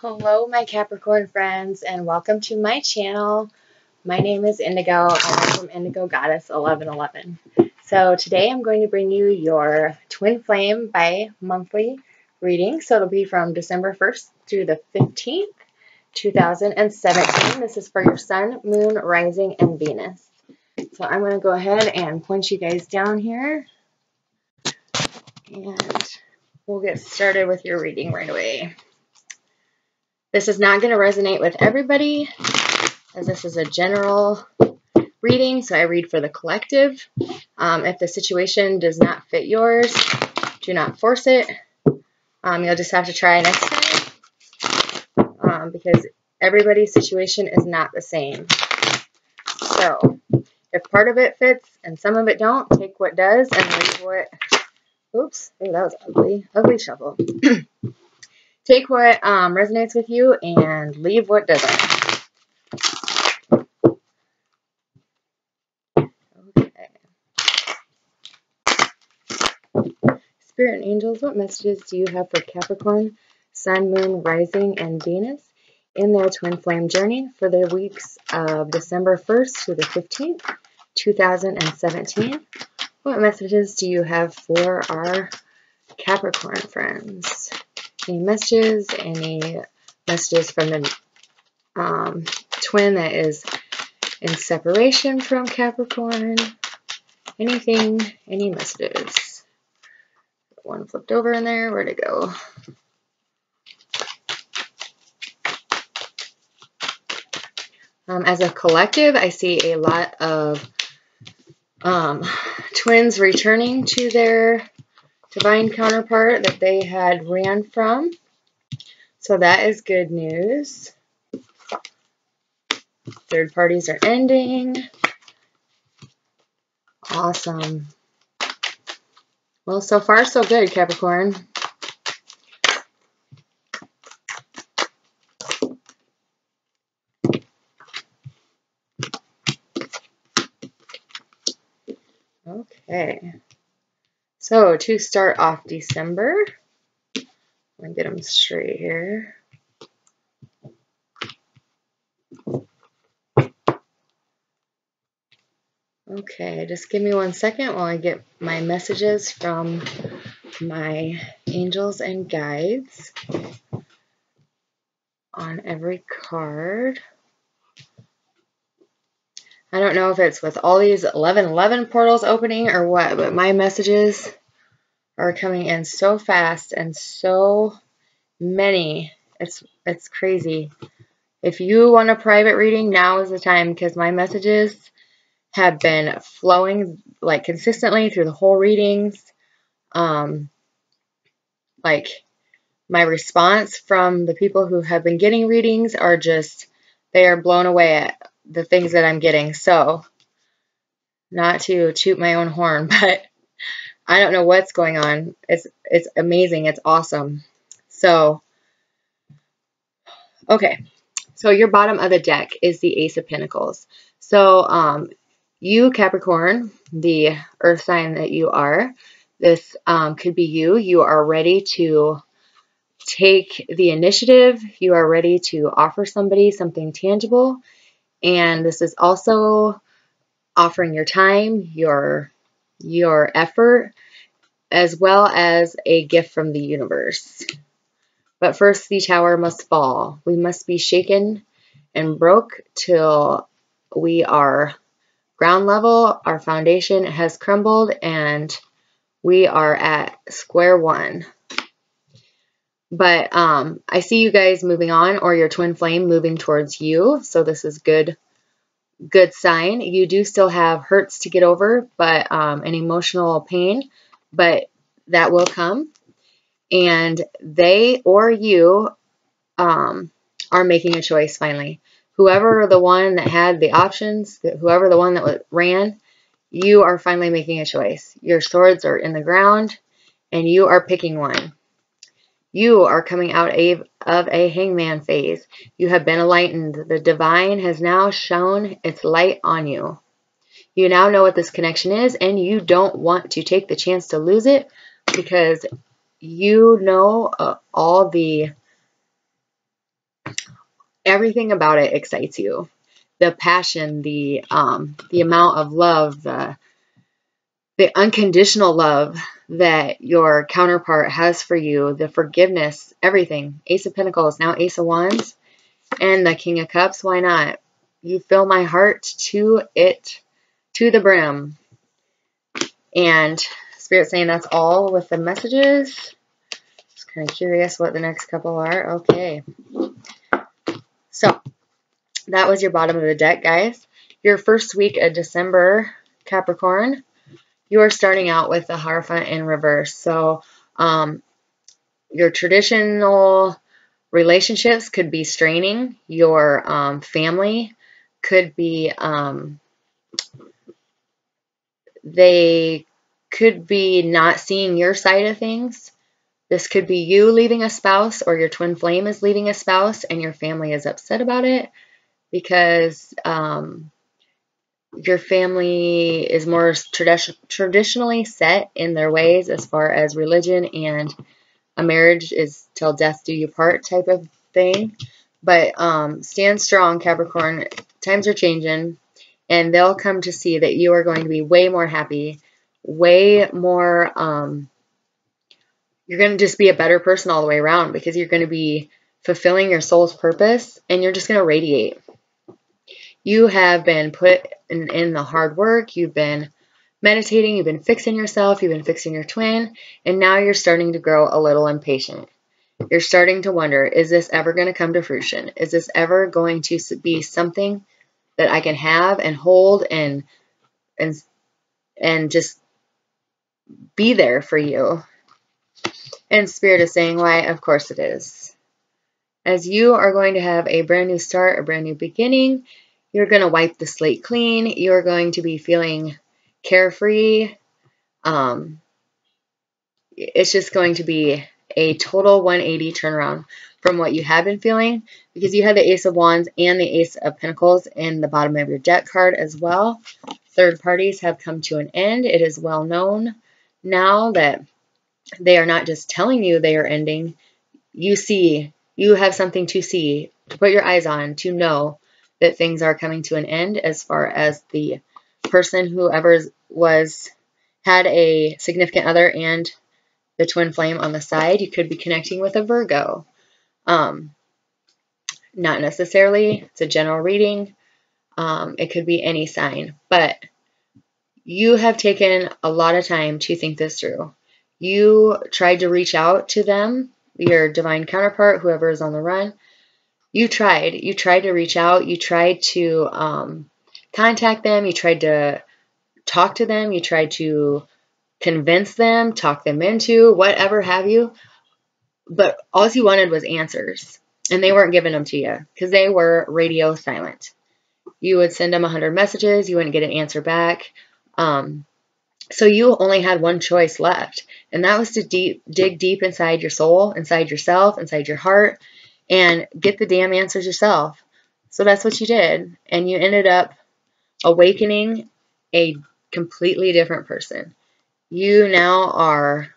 Hello, my Capricorn friends, and welcome to my channel. My name is Indigo, and I'm from Indigo Goddess 1111. So today I'm going to bring you your Twin Flame bi-monthly reading. So it'll be from December 1st through the 15th, 2017. This is for your Sun, Moon, Rising, and Venus. So I'm going to go ahead and point you guys down here, and we'll get started with your reading right away. This is not going to resonate with everybody, as this is a general reading, so I read for the collective. If the situation does not fit yours, do not force it. You'll just have to try next time, because everybody's situation is not the same. So if part of it fits and some of it don't, take what does and leave what... Oops, oh, that was ugly. Ugly shuffle. Take what resonates with you and leave what doesn't. Okay. Spirit and angels, what messages do you have for Capricorn, Sun, Moon, Rising, and Venus in their twin flame journey for the weeks of December 1st to the 15th, 2017? What messages do you have for our Capricorn friends? Any messages from the twin that is in separation from Capricorn? Anything, any messages? One flipped over in there. Where'd it go? As a collective, I see a lot of twins returning to their divine counterpart that they had ran from. So that is good news. Third parties are ending. Awesome. Well, so far so good, Capricorn. Okay. So to start off December, let me get them straight here. Okay, just give me 1 second while I get my messages from my angels and guides on every card. I don't know if it's with all these 1111 portals opening or what, but my messages are coming in so fast and so many. It's crazy. If you want a private reading, now is the time, because my messages have been flowing like consistently through the whole readings. Like my response from the people who have been getting readings are just, they are blown away at the things that I'm getting. So not to toot my own horn, but I don't know what's going on. It's amazing. It's awesome. So, okay. So your bottom of the deck is the Ace of Pentacles. So, you, Capricorn, the earth sign that you are, this could be you. You are ready to take the initiative. You are ready to offer somebody something tangible. And this is also offering your time, your effort, as well as a gift from the universe. But first, the tower must fall. We must be shaken and broke till we are ground level. Our foundation has crumbled and we are at square one. But I see you guys moving on, or your twin flame moving towards you. So this is good sign. You do still have hurts to get over, but an emotional pain, but that will come. And they or you are making a choice finally. Whoever the one that had the options, whoever the one that ran, you are finally making a choice. Your swords are in the ground and you are picking one. You are coming out of a hangman phase. You have been enlightened. The divine has now shone its light on you. You now know what this connection is, and you don't want to take the chance to lose it, because you know all the everything about it excites you. The passion, the amount of love, the unconditional love that your counterpart has for you, the forgiveness, everything. Ace of Pentacles, now Ace of Wands, and the King of Cups. Why not? You fill my heart to the brim. And Spirit saying that's all with the messages. Just kind of curious what the next couple are. Okay. So that was your bottom of the deck, guys. Your first week of December, Capricorn, you are starting out with the Hierophant in reverse. So your traditional relationships could be straining. Your family could be, they could be not seeing your side of things. This could be you leaving a spouse, or your twin flame is leaving a spouse and your family is upset about it because your family is more traditionally set in their ways as far as religion, and a marriage is till death do you part type of thing. But stand strong, Capricorn. Times are changing, and they'll come to see that you are going to be way more happy, way more, you're going to just be a better person all the way around, because you're going to be fulfilling your soul's purpose, and you're just going to radiate. You have been put in the hard work. You've been meditating. You've been fixing yourself. You've been fixing your twin. And now you're starting to grow a little impatient. You're starting to wonder, is this ever going to come to fruition? Is this ever going to be something that I can have and hold and just be there for you? And Spirit is saying, why? Of course it is. As you are going to have a brand new start, a brand new beginning, you're going to wipe the slate clean. You're going to be feeling carefree. It's just going to be a total 180 turnaround from what you have been feeling, because you had the Ace of Wands and the Ace of Pentacles in the bottom of your deck card as well. Third parties have come to an end. It is well known now that they are not just telling you they are ending. You have something to see, to put your eyes on, to know that things are coming to an end, as far as the person, whoever had a significant other and the twin flame on the side. You could be connecting with a Virgo. Not necessarily. It's a general reading. It could be any sign. But you have taken a lot of time to think this through. You tried to reach out to them, your divine counterpart, whoever is on the run. You tried to reach out. You tried to contact them. You tried to talk to them. You tried to convince them, talk them into, whatever have you. But all you wanted was answers. And they weren't giving them to you because they were radio silent. You would send them 100 messages. You wouldn't get an answer back. So you only had one choice left. And that was to dig deep inside your soul, inside yourself, inside your heart, and get the damn answers yourself. So that's what you did. And you ended up awakening a completely different person. You now are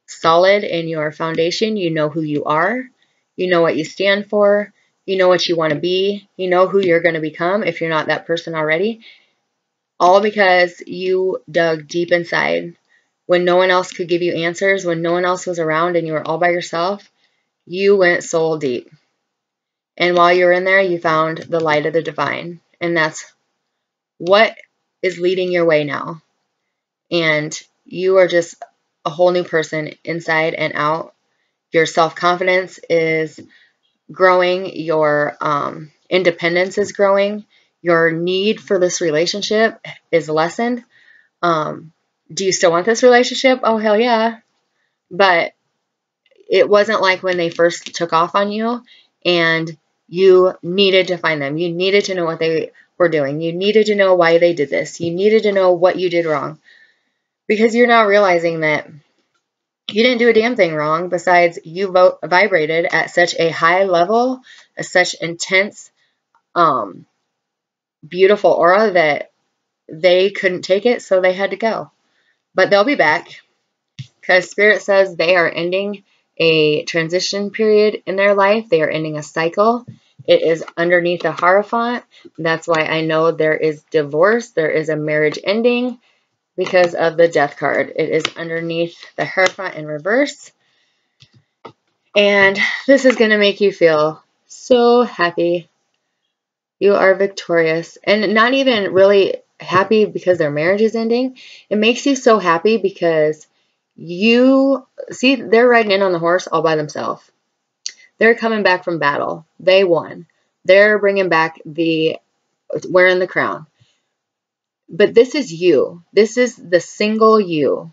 solid in your foundation. You know who you are. You know what you stand for. You know what you want to be. You know who you're going to become if you're not that person already. All because you dug deep inside. When no one else could give you answers, when no one else was around and you were all by yourself, you went soul deep. And while you were in there, you found the light of the divine. And that's what is leading your way now. And you are just a whole new person inside and out. Your self-confidence is growing. Your independence is growing. Your need for this relationship is lessened. Do you still want this relationship? Oh, hell yeah. But it wasn't like when they first took off on you and you needed to find them. You needed to know what they were doing. You needed to know why they did this. You needed to know what you did wrong. Because you're now realizing that you didn't do a damn thing wrong, besides you vibrated at such a high level, at such intense, beautiful aura that they couldn't take it, so they had to go. But they'll be back, because Spirit says they are ending a transition period in their life. They are ending a cycle, It is underneath the Hierophant. That's why I know there is divorce. There is a marriage ending because of the Death card. It is underneath the Hierophant in reverse. And this is going to make you feel so happy. You are victorious. And not even really happy because their marriage is ending. It makes you so happy because you see they're riding in on the horse all by themselves. They're coming back from battle. They won. They're bringing back wearing the crown. But this is you. This is the single you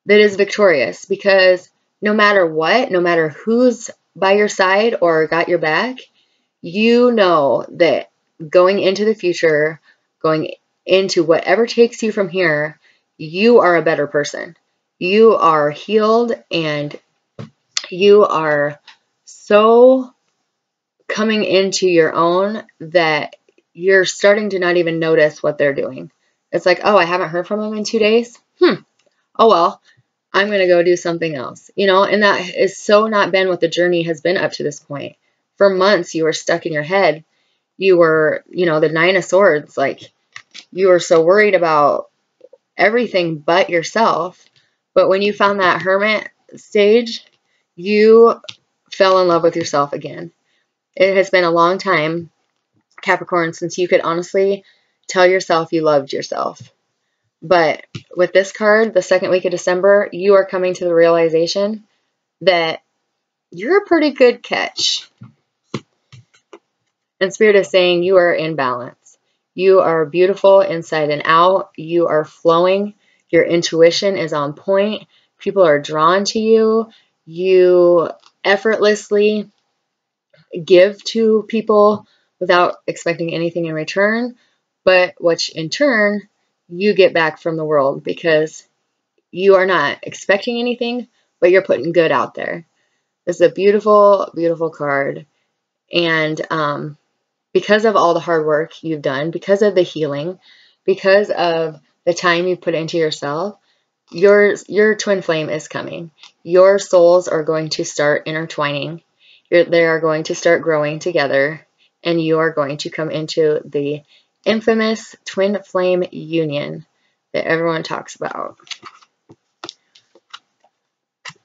that is victorious, because no matter what, no matter who's by your side or got your back, you know that going into the future, going into whatever takes you from here, you are a better person. You are healed, and you are so coming into your own that you're starting to not even notice what they're doing. It's like, oh, I haven't heard from them in 2 days. Oh, well, I'm going to go do something else, you know, and that is so not been what the journey has been up to this point. For months, you were stuck in your head. You were, you know, the 9 of Swords, like you were so worried about everything but yourself. But when you found that Hermit stage, you fell in love with yourself again. It has been a long time, Capricorn, since you could honestly tell yourself you loved yourself. But with this card, the second week of December, you are coming to the realization that you're a pretty good catch. And Spirit is saying you are in balance. You are beautiful inside and out. You are flowing. Your intuition is on point. People are drawn to you. You effortlessly give to people without expecting anything in return, but which in turn you get back from the world because you are not expecting anything, but you're putting good out there. This is a beautiful, beautiful card. And because of all the hard work you've done, because of the healing, because of the time you put into yourself, your twin flame is coming. Your souls are going to start intertwining. They are going to start growing together, and you are going to come into the infamous twin flame union that everyone talks about.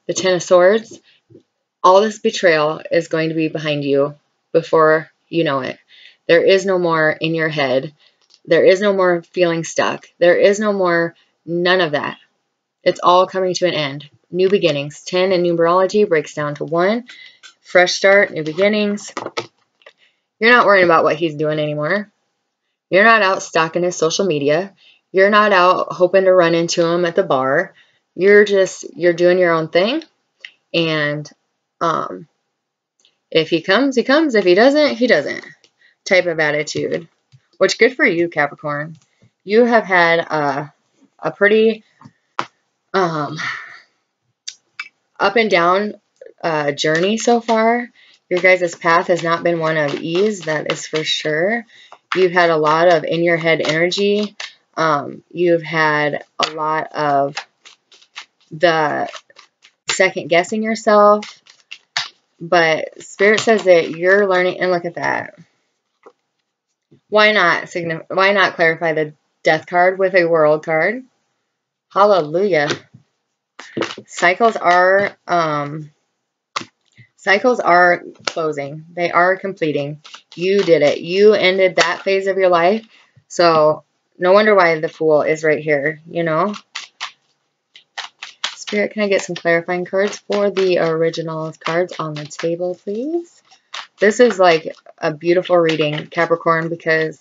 The 10 of Swords, all this betrayal is going to be behind you before you know it. There is no more in your head. There is no more feeling stuck. There is no more none of that. It's all coming to an end. New beginnings. 10 in numerology breaks down to 1. Fresh start, new beginnings. You're not worrying about what he's doing anymore. You're not out stalking his social media. You're not out hoping to run into him at the bar. You're doing your own thing. And if he comes, he comes. If he doesn't, he doesn't. Type of attitude. Which, good for you, Capricorn. You have had a pretty up and down journey so far. Your guys' path has not been one of ease, that is for sure. You've had a lot of in your head energy. You've had a lot of the second guessing yourself. But Spirit says that you're learning, and look at that. Why not clarify the Death card with a World card? Hallelujah. Cycles are closing. They are completing. You did it. You ended that phase of your life. So no wonder why the Fool is right here, you know? Spirit, can I get some clarifying cards for the original cards on the table, please? This is like a beautiful reading, Capricorn, because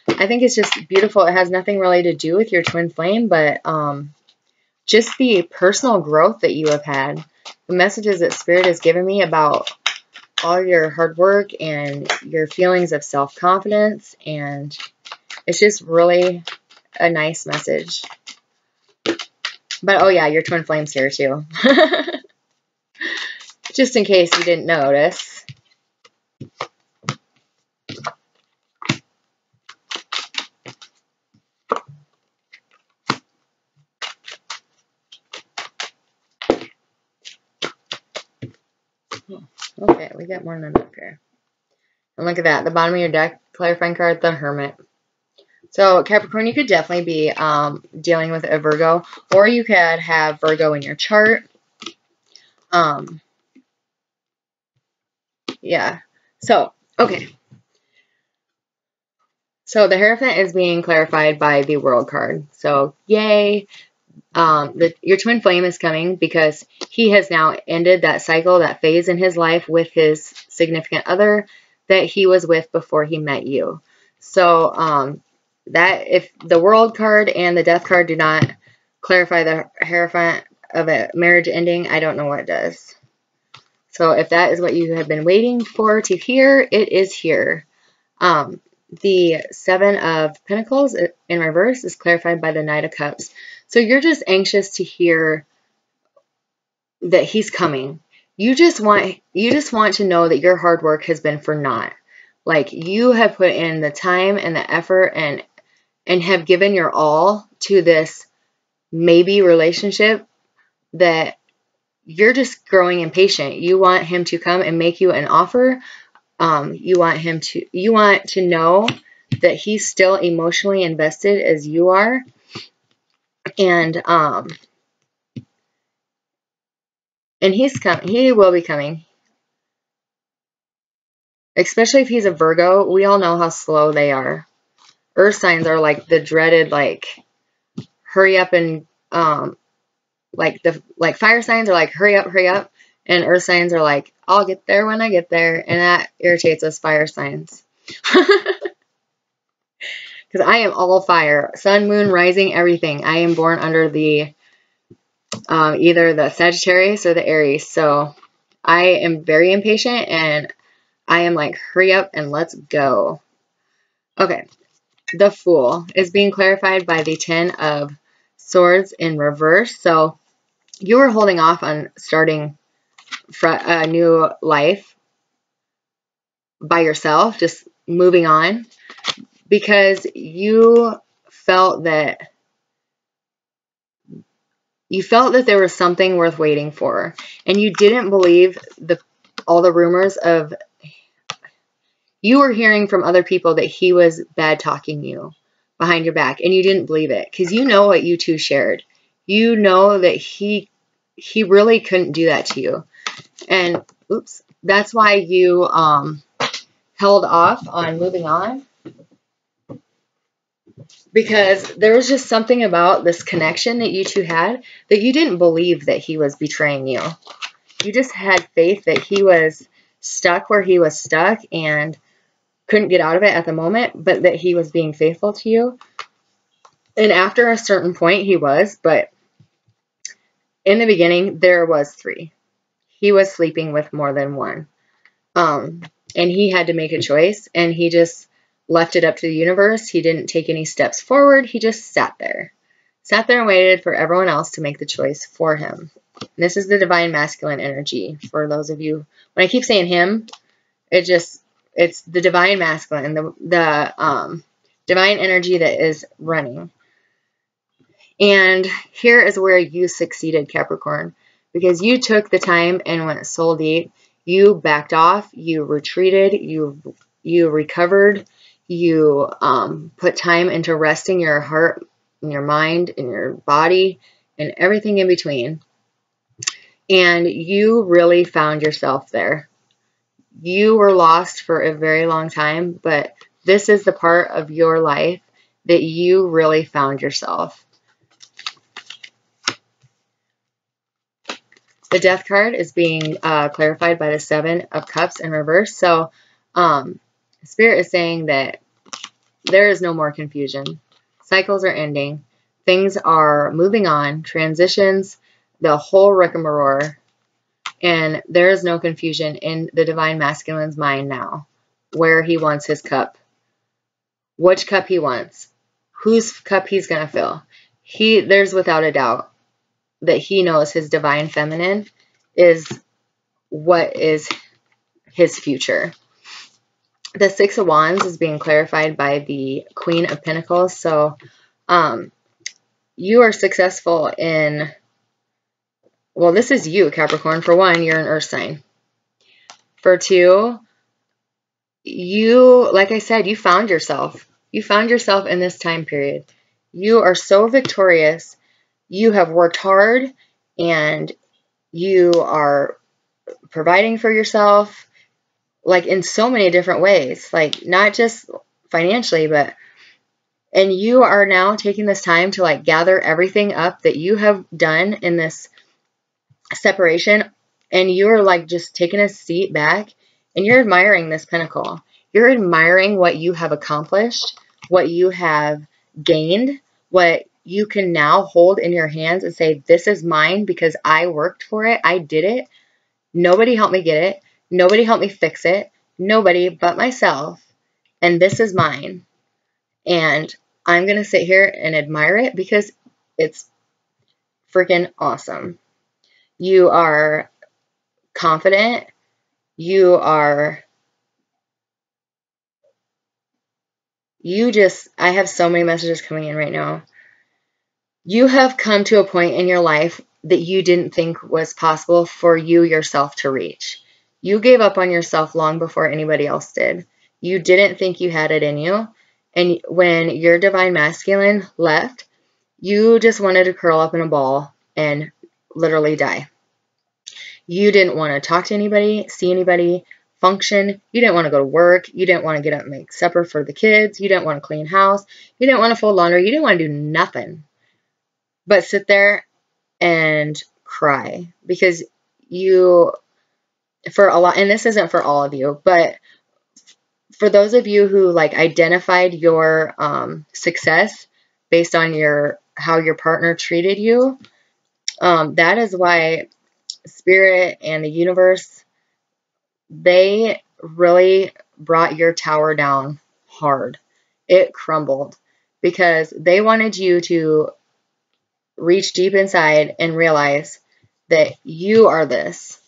I think it's just beautiful. It has nothing really to do with your twin flame, but just the personal growth that you have had. The messages that Spirit has given me about all your hard work and your feelings of self-confidence, and it's just really a nice message. But, oh yeah, your twin flame's here too. Just in case you didn't notice. Okay, we got more than enough here. And look at that, the bottom of your deck, clarifying card, the Hermit. So Capricorn, you could definitely be dealing with a Virgo, or you could have Virgo in your chart. Yeah. So, okay. So the Hierophant is being clarified by the World card. So, yay. Your twin flame is coming because he has now ended that cycle, that phase in his life with his significant other that he was with before he met you. So, that if the World card and the Death card do not clarify the Hierophant of a marriage ending, I don't know what does. So if that is what you have been waiting for to hear, it is here. The Seven of Pentacles in reverse is clarified by the Knight of Cups. So you're just anxious to hear that he's coming. You just want to know that your hard work has been for naught. Like, you have put in the time and the effort and have given your all to this maybe relationship that you're just growing impatient. You want him to come and make you an offer. You want to know that he's still emotionally invested as you are. And he's coming. He will be coming. Especially if he's a Virgo. We all know how slow they are. Earth signs are like the dreaded, like, hurry up and like fire signs are like hurry up, and earth signs are like I'll get there when I get there, and that irritates us fire signs. Because I am all fire, sun, moon, rising, everything. I am born under the either the Sagittarius or the Aries, so I am very impatient, and I am like hurry up and let's go. Okay, the Fool is being clarified by the Ten of Swords in reverse. So you were holding off on starting a new life by yourself, just moving on, because you felt that there was something worth waiting for, and you didn't believe all the rumors of, you were hearing from other people that he was bad talking you behind your back, and you didn't believe it because you know what you two shared. You know that he really couldn't do that to you, and oops, that's why you held off on moving on, because there was just something about this connection that you two had that you didn't believe that he was betraying you. You just had faith that he was stuck where he was stuck and couldn't get out of it at the moment, but that he was being faithful to you. And after a certain point he was, but in the beginning there was 3. He was sleeping with more than one. And he had to make a choice, and he just left it up to the universe. He didn't take any steps forward. He just sat there and waited for everyone else to make the choice for him. And this is the divine masculine energy. For those of you, when I keep saying him, it's the divine masculine, the divine energy that is running. And here is where you succeeded, Capricorn, because you took the time and went soul deep. You backed off, you retreated, you recovered, you put time into resting your heart and your mind and your body and everything in between. And you really found yourself there. You were lost for a very long time, but this is the part of your life that you really found yourself. The Death card is being clarified by the Seven of Cups in reverse. So Spirit is saying that there is no more confusion. Cycles are ending. Things are moving on. Transitions, the whole rigmarole. And there is no confusion in the divine masculine's mind now. Where he wants his cup. Which cup he wants. Whose cup he's going to fill. There's without a doubt that he knows his divine feminine is what is his future. The Six of Wands is being clarified by the Queen of Pentacles. So you are successful in, well, this is you, Capricorn. For one, you're an earth sign. For two, you, like I said, you found yourself. You found yourself in this time period. You are so victorious. You have worked hard and you are providing for yourself, like in so many different ways, like not just financially, but, and you are now taking this time to like gather everything up that you have done in this separation, and you're like just taking a seat back and you're admiring this pinnacle. You're admiring what you have accomplished, what you have gained, what you can now hold in your hands and say, this is mine because I worked for it. I did it. Nobody helped me get it. Nobody helped me fix it. Nobody but myself. And this is mine. And I'm going to sit here and admire it because it's freaking awesome. You are confident. I have so many messages coming in right now. You have come to a point in your life that you didn't think was possible for you yourself to reach. You gave up on yourself long before anybody else did. You didn't think you had it in you. And when your divine masculine left, you just wanted to curl up in a ball and literally die. You didn't want to talk to anybody, see anybody, function. You didn't want to go to work. You didn't want to get up and make supper for the kids. You didn't want to clean house. You didn't want to fold laundry. You didn't want to do nothing but sit there and cry because you, for a lot, and this isn't for all of you, but for those of you who like identified your success based on how your partner treated you, that is why Spirit and the universe, they really brought your tower down hard. It crumbled because they wanted you to reach deep inside and realize that you are this.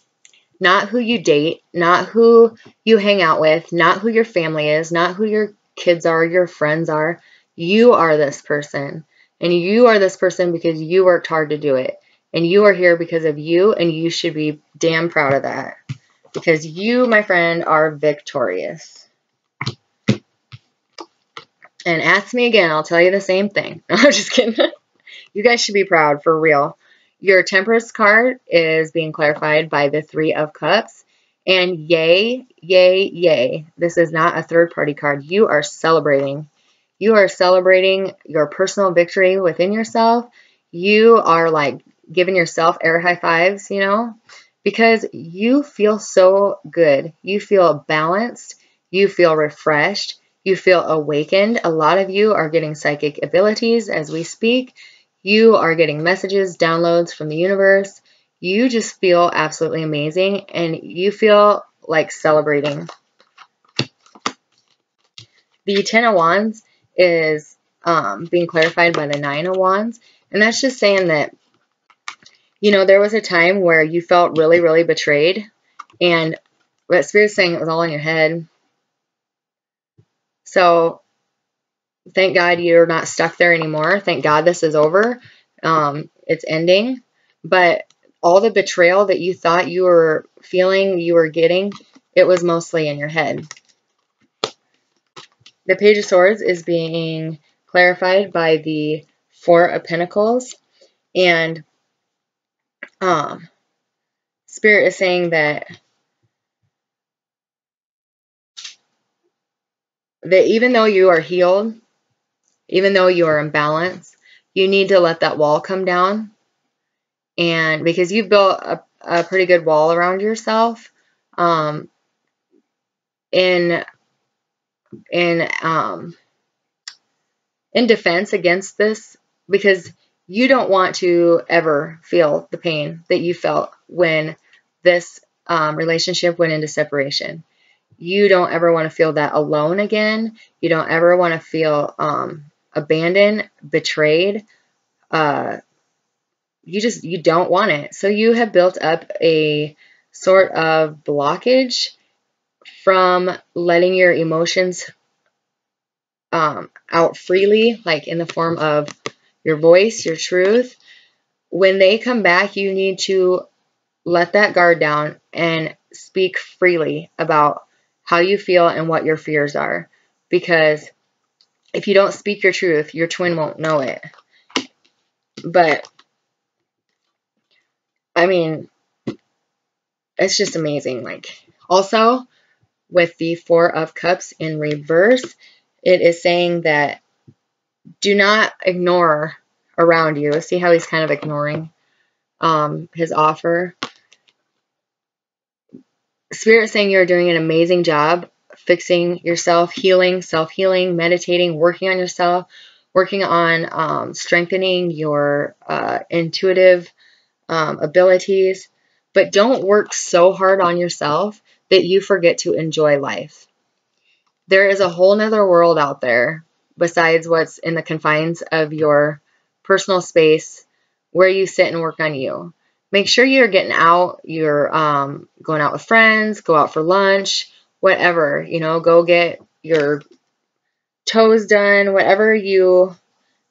Not who you date, not who you hang out with, not who your family is, not who your kids are, your friends are. You are this person. And you are this person because you worked hard to do it. And you are here because of you, and you should be damn proud of that. Because you, my friend, are victorious. And ask me again, I'll tell you the same thing. No, I'm just kidding. You guys should be proud, for real. Your Temperance card is being clarified by the Three of Cups. And yay, yay, yay. This is not a third-party card. You are celebrating. You are celebrating your personal victory within yourself. You are like giving yourself air high fives, you know, because you feel so good. You feel balanced. You feel refreshed. You feel awakened. A lot of you are getting psychic abilities as we speak. You are getting messages, downloads from the universe. You just feel absolutely amazing, and you feel like celebrating. The Ten of Wands is being clarified by the Nine of Wands, and that's just saying that, you know, there was a time where you felt really, really betrayed, and what Spirit's saying, it was all in your head. So thank God you're not stuck there anymore. Thank God this is over. It's ending. But all the betrayal that you thought you were feeling, you were getting, it was mostly in your head. The Page of Swords is being clarified by the Four of Pentacles. And Spirit is saying that even though you are healed, even though you are in balance, you need to let that wall come down. And because you've built a pretty good wall around yourself, in defense against this, because you don't want to ever feel the pain that you felt when this relationship went into separation. You don't ever want to feel that alone again. You don't ever want to feel abandoned, betrayed. You don't want it. So you have built up a sort of blockage from letting your emotions out freely, like in the form of your voice, your truth. When they come back, you need to let that guard down and speak freely about how you feel and what your fears are. Because if you don't speak your truth, your twin won't know it. But, I mean, it's just amazing. Like, also, with the Four of Cups in reverse, it is saying that do not ignore around you. See how he's kind of ignoring his offer? Spirit saying you're doing an amazing job fixing yourself, healing, self-healing, meditating, working on yourself, working on strengthening your intuitive abilities. But don't work so hard on yourself that you forget to enjoy life. There is a whole nother world out there besides what's in the confines of your personal space where you sit and work on you. Make sure you're getting out, you're going out with friends, go out for lunch, whatever, you know, go get your toes done, whatever you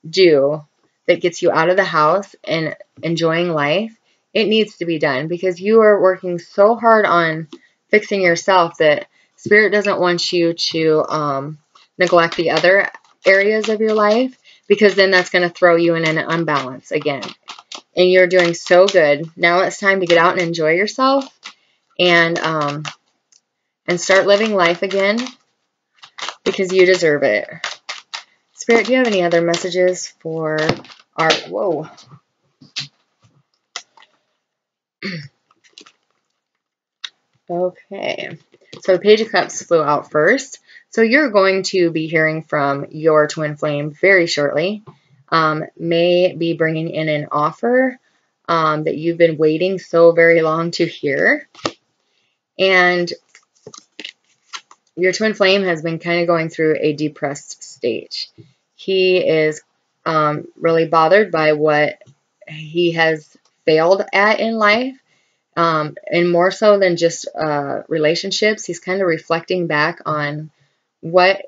do that gets you out of the house and enjoying life, it needs to be done because you are working so hard on fixing yourself that Spirit doesn't want you to neglect the other areas of your life, because then that's going to throw you in an unbalance again. And you're doing so good. Now it's time to get out and enjoy yourself and start living life again because you deserve it. Spirit, do you have any other messages for our... Whoa. Okay. So the Page of Cups flew out first. So you're going to be hearing from your twin flame very shortly. May be bringing in an offer that you've been waiting so very long to hear. And your twin flame has been kind of going through a depressed stage. He is really bothered by what he has failed at in life. And more so than just relationships, he's kind of reflecting back on what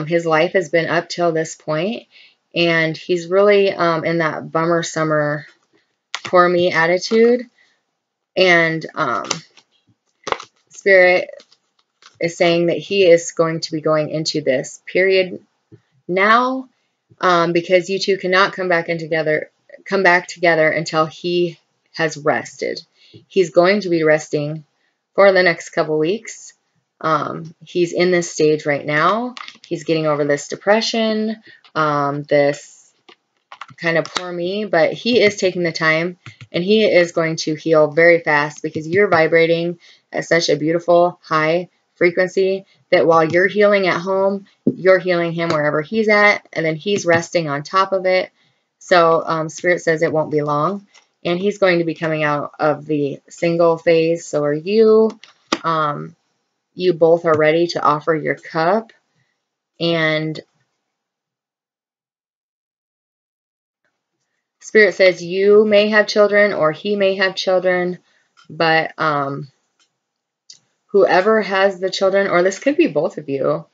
his life has been up till this point. And he's really in that bummer summer for me attitude. And Spirit is saying that he is going to be going into this period now because you two cannot come back together until he has rested. He's going to be resting for the next couple weeks. He's in this stage right now. He's getting over this depression, this kind of poor me, but he is taking the time and he is going to heal very fast because you're vibrating at such a beautiful high frequency that while you're healing at home, you're healing him wherever he's at, and then he's resting on top of it. So Spirit says it won't be long. And he's going to be coming out of the single phase. So are you. You both are ready to offer your cup. And Spirit says you may have children or he may have children. But whoever has the children, or this could be both of you,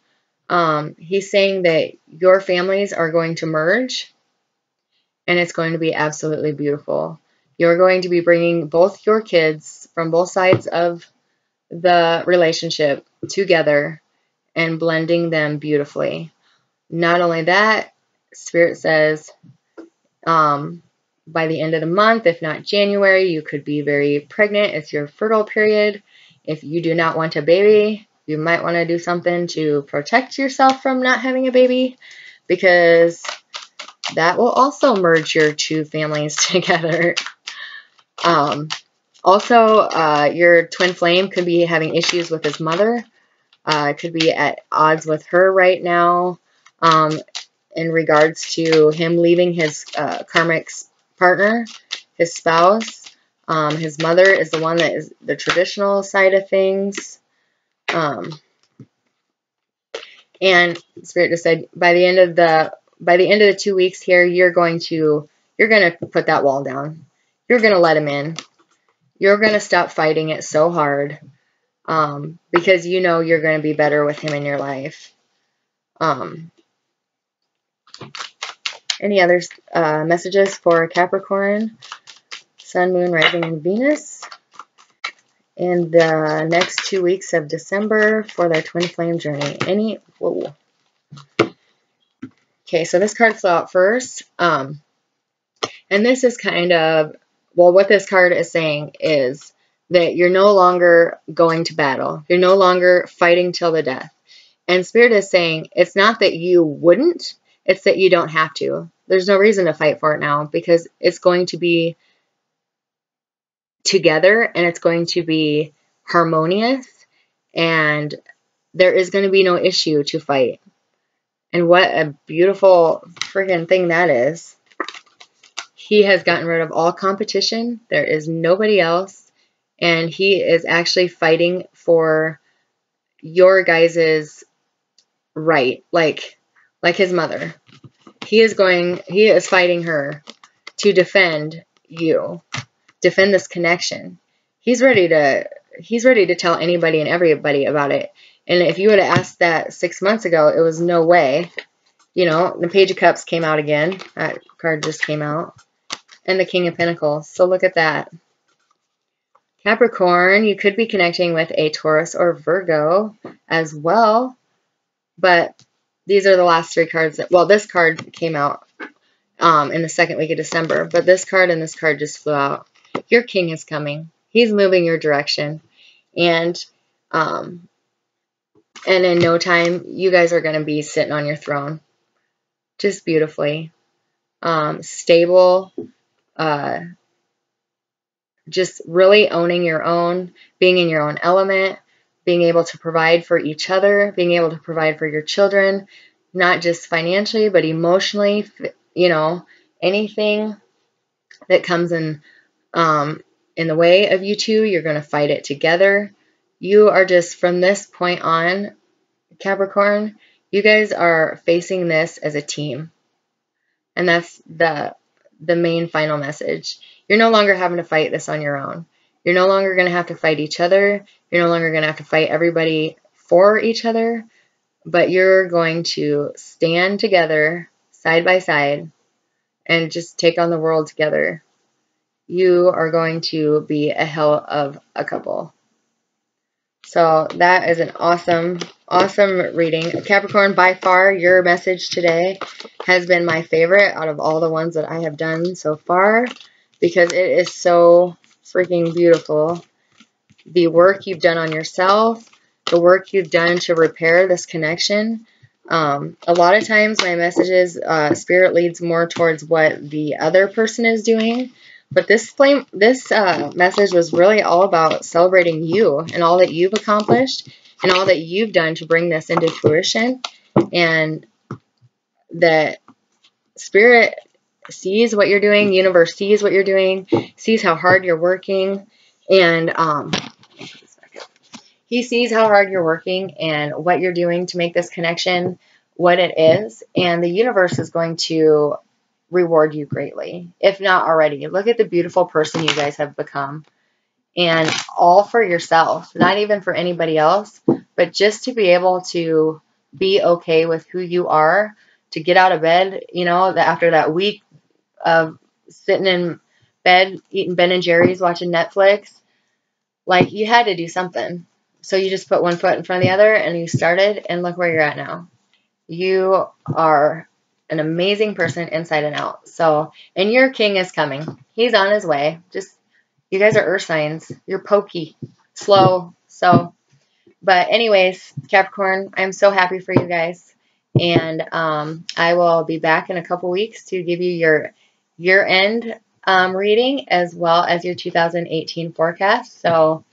he's saying that your families are going to merge. And it's going to be absolutely beautiful. You're going to be bringing both your kids from both sides of the relationship together and blending them beautifully. Not only that, Spirit says by the end of the month, if not January, you could be very pregnant. It's your fertile period. If you do not want a baby, you might want to do something to protect yourself from not having a baby, because that will also merge your two families together. Also, your twin flame could be having issues with his mother. Could be at odds with her right now in regards to him leaving his karmic partner, his spouse. His mother is the one that is the traditional side of things. And Spirit just said by the end of the 2 weeks here, you're going to put that wall down. You're going to let him in. You're going to stop fighting it so hard because you know you're going to be better with him in your life. Any other messages for Capricorn, Sun, Moon, Rising, and Venus? in the next 2 weeks of December for their twin flame journey. Whoa. Okay, so this card flew out first. And this is kind of, well, what this card is saying is that you're no longer going to battle. You're no longer fighting till the death. And Spirit is saying it's not that you wouldn't, it's that you don't have to. There's no reason to fight for it now because it's going to be together and it's going to be harmonious and there is going to be no issue to fight. And what a beautiful friggin' thing that is. He has gotten rid of all competition. There is nobody else. And he is actually fighting for your guys' right. Like his mother. He is fighting her to defend you. Defend this connection. He's ready to tell anybody and everybody about it. And if you would have asked that 6 months ago, it was no way. You know, the Page of Cups came out again. That card just came out. And the King of Pentacles. So look at that. Capricorn, you could be connecting with a Taurus or Virgo as well. But these are the last 3 cards. Well, this card came out in the second week of December. But this card and this card just flew out. Your king is coming. He's moving your direction. And in no time, you guys are going to be sitting on your throne. Just beautifully. Stable. Just really owning your own. Being in your own element. Being able to provide for each other. Being able to provide for your children. Not just financially, but emotionally. You know, anything that comes in the way of you two, you're going to fight it together. You are just, from this point on, Capricorn, you guys are facing this as a team. And that's the main final message. You're no longer having to fight this on your own. You're no longer going to have to fight each other. You're no longer going to have to fight everybody for each other. But you're going to stand together, side by side, and just take on the world together. You are going to be a hell of a couple. So that is an awesome, awesome reading. Capricorn, by far, your message today has been my favorite out of all the ones that I have done so far because it is so freaking beautiful. The work you've done on yourself, the work you've done to repair this connection. A lot of times my messages, Spirit leads more towards what the other person is doing. But this message was really all about celebrating you and all that you've accomplished and all that you've done to bring this into fruition. And that Spirit sees what you're doing, the universe sees what you're doing, sees how hard you're working, and he sees how hard you're working and what you're doing to make this connection what it is. And the universe is going to reward you greatly, if not already. Look at the beautiful person you guys have become, and all for yourself, not even for anybody else, but just to be able to be okay with who you are, to get out of bed, you know, after that week of sitting in bed, eating Ben and Jerry's, watching Netflix, like you had to do something. So you just put one foot in front of the other and you started, and look where you're at now. You are an amazing person inside and out. So, and your king is coming. He's on his way. Just, you guys are earth signs. You're pokey, slow. So, but anyways, Capricorn, I'm so happy for you guys. And I will be back in a couple weeks to give you your year-end reading as well as your 2018 forecast. So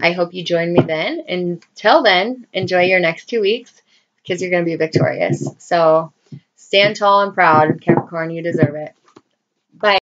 I hope you join me then. Until then, enjoy your next 2 weeks because you're going to be victorious. So stand tall and proud, Capricorn. You deserve it. Bye.